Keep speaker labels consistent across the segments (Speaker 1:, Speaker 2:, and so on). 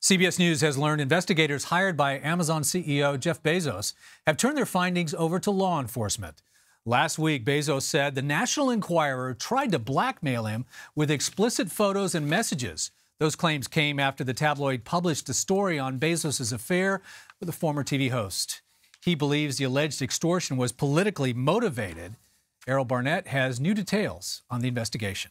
Speaker 1: CBS News has learned investigators hired by Amazon CEO Jeff Bezos have turned their findings over to law enforcement. Last week, Bezos said the National Enquirer tried to blackmail him with explicit photos and messages. Those claims came after the tabloid published a story on Bezos' affair with a former TV host. He believes the alleged extortion was politically motivated. Errol Barnett has new details on the investigation.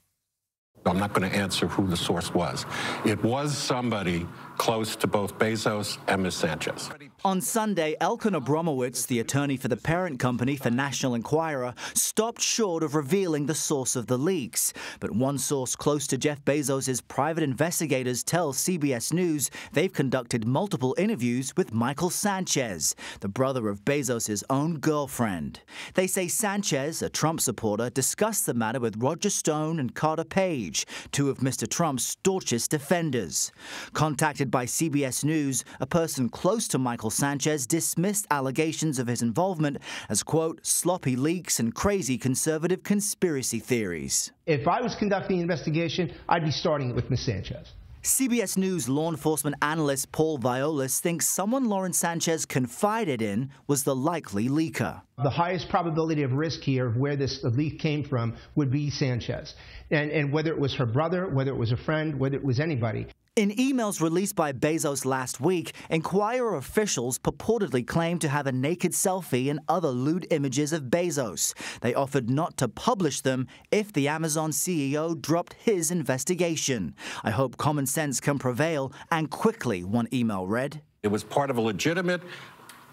Speaker 2: I'm not going to answer who the source was. It was somebody close to both Bezos and Ms. Sanchez.
Speaker 3: On Sunday, Elkan Abramowitz, the attorney for the parent company for National Enquirer, stopped short of revealing the source of the leaks. But one source close to Jeff Bezos' private investigators tells CBS News they've conducted multiple interviews with Michael Sanchez, the brother of Bezos' own girlfriend. They say Sanchez, a Trump supporter, discussed the matter with Roger Stone and Carter Page, two of Mr. Trump's staunchest defenders. Contacted by CBS News, a person close to Michael Sanchez dismissed allegations of his involvement as, quote, sloppy leaks and crazy conservative conspiracy theories.
Speaker 4: If I was conducting an investigation, I'd be starting it with Ms. Sanchez.
Speaker 3: CBS News law enforcement analyst Paul Violas thinks someone Lauren Sanchez confided in was the likely leaker.
Speaker 4: The highest probability of risk here of where this leak came from would be Sanchez. And whether it was her brother, whether it was a friend, whether it was anybody.
Speaker 3: In emails released by Bezos last week, Enquirer officials purportedly claimed to have a naked selfie and other lewd images of Bezos. They offered not to publish them if the Amazon CEO dropped his investigation. I hope common sense can prevail, and quickly, one email read.
Speaker 2: It was part of a legitimate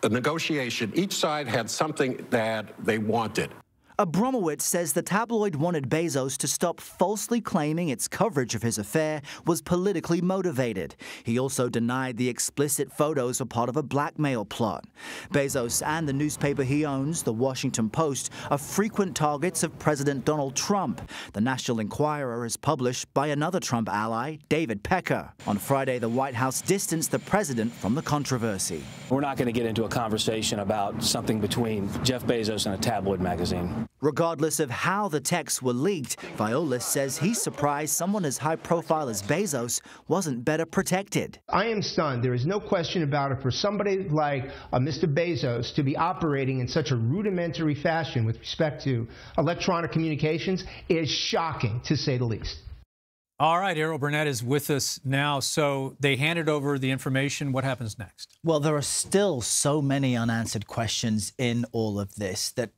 Speaker 2: negotiation. Each side had something that they wanted.
Speaker 3: Abramowitz says the tabloid wanted Bezos to stop falsely claiming its coverage of his affair was politically motivated. He also denied the explicit photos were part of a blackmail plot. Bezos and the newspaper he owns, The Washington Post, are frequent targets of President Donald Trump. The National Enquirer is published by another Trump ally, David Pecker. On Friday, the White House distanced the president from the controversy.
Speaker 5: We're not going to get into a conversation about something between Jeff Bezos and a tabloid magazine.
Speaker 3: Regardless of how the texts were leaked, Violas says he's surprised someone as high-profile as Bezos wasn't better protected.
Speaker 4: I am stunned. There is no question about it. For somebody like Mr. Bezos to be operating in such a rudimentary fashion with respect to electronic communications is shocking, to say the least.
Speaker 1: All right, Errol Barnett is with us now. So they handed over the information. What happens next?
Speaker 6: Well, there are still so many unanswered questions in all of this that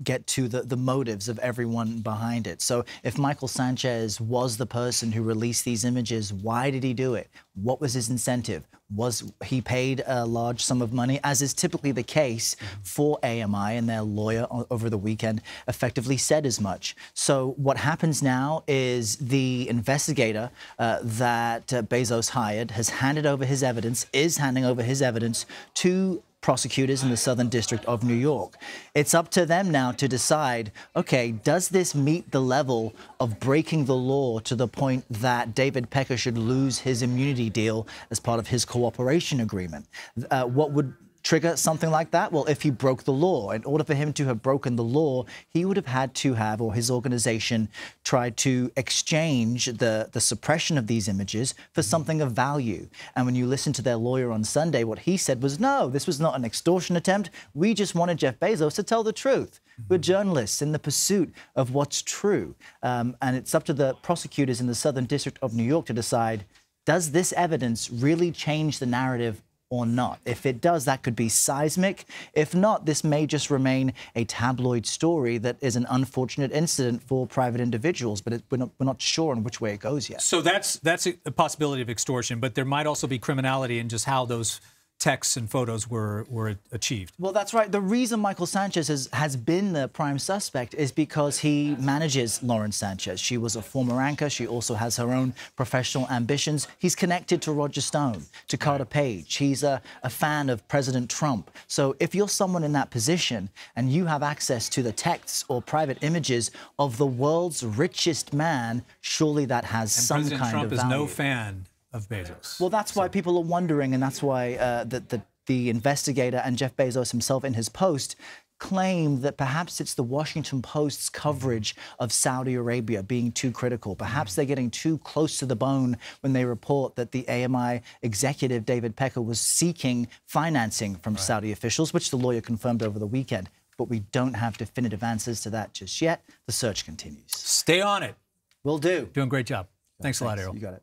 Speaker 6: get to the motives of everyone behind it. So if Michael Sanchez was the person who released these images, why did he do it? What was his incentive? Was he paid a large sum of money, as is typically the case for AMI, and their lawyer over the weekend effectively said as much. So what happens now is the investigator that Bezos hired has handed over his evidence, is handing over his evidence to prosecutors in the Southern District of New York. It's up to them now to decide, okay, does this meet the level of breaking the law to the point that David Pecker should lose his immunity deal as part of his cooperation agreement? What would trigger something like that? Well, if he broke the law, in order for him to have broken the law, he would have had to have, or his organization, tried to exchange the suppression of these images for something of value. And when you listen to their lawyer on Sunday, what he said was, no, this was not an extortion attempt. We just wanted Jeff Bezos to tell the truth. We're journalists in the pursuit of what's true. And it's up to the prosecutors in the Southern District of New York to decide, does this evidence really change the narrative or not? If it does, that could be seismic. If not, this may just remain a tabloid story that is an unfortunate incident for private individuals, but we're not sure on which way it goes yet.
Speaker 1: So that's a possibility of extortion, but there might also be criminality in just how those texts and photos were achieved.
Speaker 6: Well, that's right. The reason Michael Sanchez has been the prime suspect is because he manages Lauren Sanchez. She was a former anchor. She also has her own professional ambitions. He's connected to Roger Stone, to Carter Page. He's a fan of President Trump. So if you're someone in that position and you have access to the texts or private images of the world's richest man, surely that has some kind of value.
Speaker 1: President Trump is no fan of Bezos.
Speaker 6: Well, that's why people are wondering, and that's why the investigator and Jeff Bezos himself in his post claim that perhaps it's the Washington Post's coverage of Saudi Arabia being too critical. Perhaps they're getting too close to the bone when they report that the AMI executive, David Pecker, was seeking financing from Saudi officials, which the lawyer confirmed over the weekend. But we don't have definitive answers to that just yet. The search continues.
Speaker 1: Stay on it.
Speaker 6: Will do.
Speaker 1: Doing a great job. Thanks a lot, Errol.
Speaker 6: You got it.